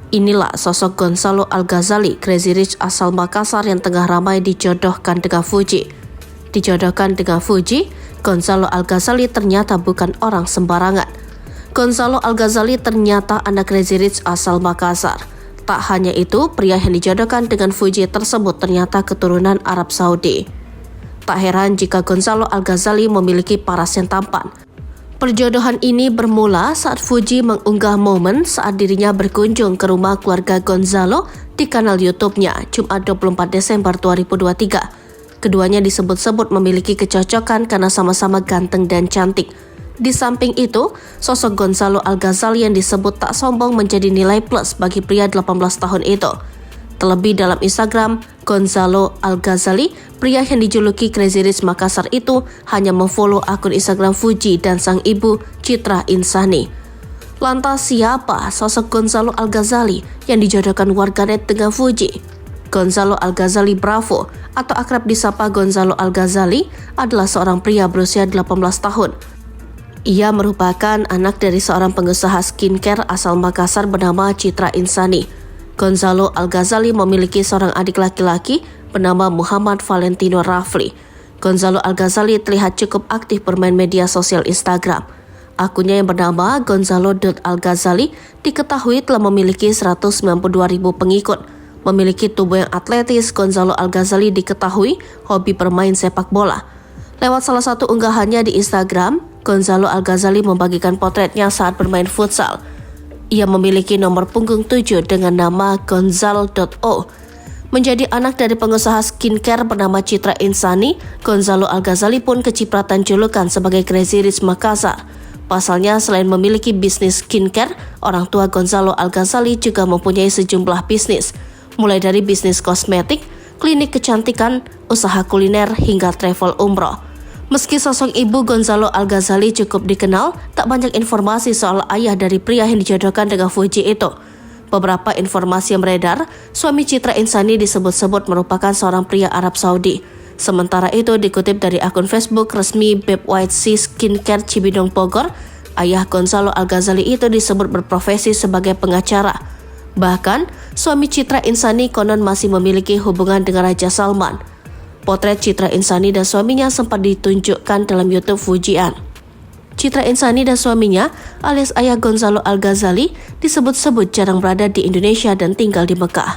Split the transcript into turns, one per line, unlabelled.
Inilah sosok Gonzalo Al-Ghazali, Crazy Rich asal Makassar yang tengah ramai dijodohkan dengan Fuji. Dijodohkan dengan Fuji, Gonzalo Al-Ghazali ternyata bukan orang sembarangan. Gonzalo Al-Ghazali ternyata anak Crazy Rich asal Makassar. Tak hanya itu, pria yang dijodohkan dengan Fuji tersebut ternyata keturunan Arab Saudi. Tak heran jika Gonzalo Al-Ghazali memiliki paras yang tampan. Perjodohan ini bermula saat Fuji mengunggah momen saat dirinya berkunjung ke rumah keluarga Gonzalo di kanal YouTube-nya Jumat 24 Desember 2023. Keduanya disebut-sebut memiliki kecocokan karena sama-sama ganteng dan cantik. Di samping itu, sosok Gonzalo Al-Ghazali yang disebut tak sombong menjadi nilai plus bagi pria 18 tahun itu. Terlebih dalam Instagram, Gonzalo Al-Ghazali, pria yang dijuluki Crazy Rich Makassar itu hanya memfollow akun Instagram Fuji dan sang ibu Citra Insani. Lantas siapa sosok Gonzalo Al-Ghazali yang dijodohkan warganet dengan Fuji? Gonzalo Al-Ghazali Bravo atau akrab disapa Gonzalo Al-Ghazali adalah seorang pria berusia 18 tahun. Ia merupakan anak dari seorang pengusaha skincare asal Makassar bernama Citra Insani. Gonzalo Al-Ghazali memiliki seorang adik laki-laki bernama Muhammad Valentino Rafli. Gonzalo Al-Ghazali terlihat cukup aktif bermain media sosial Instagram. Akunnya yang bernama gonzalo.al-ghazali diketahui telah memiliki 192.000 pengikut. Memiliki tubuh yang atletis, Gonzalo Al-Ghazali diketahui hobi bermain sepak bola. Lewat salah satu unggahannya di Instagram, Gonzalo Al-Ghazali membagikan potretnya saat bermain futsal. Ia memiliki nomor punggung 7 dengan nama Gonzalo.o. Menjadi anak dari pengusaha skincare bernama Citra Insani, Gonzalo Al-Ghazali pun kecipratan julukan sebagai Crazy Rich Makassar. Pasalnya, selain memiliki bisnis skincare, orang tua Gonzalo Al-Ghazali juga mempunyai sejumlah bisnis, mulai dari bisnis kosmetik, klinik kecantikan, usaha kuliner, hingga travel umroh. Meski sosok ibu Gonzalo Al-Ghazali cukup dikenal, tak banyak informasi soal ayah dari pria yang dijodohkan dengan Fuji itu. Beberapa informasi yang beredar, suami Citra Insani disebut-sebut merupakan seorang pria Arab Saudi. Sementara itu dikutip dari akun Facebook resmi Beb White Sea Skincare Cibinong Bogor, ayah Gonzalo Al-Ghazali itu disebut berprofesi sebagai pengacara. Bahkan, suami Citra Insani konon masih memiliki hubungan dengan Raja Salman. Potret Citra Insani dan suaminya sempat ditunjukkan dalam YouTube Fujian. Citra Insani dan suaminya alias ayah Gonzalo Al-Ghazali disebut-sebut jarang berada di Indonesia dan tinggal di Mekah.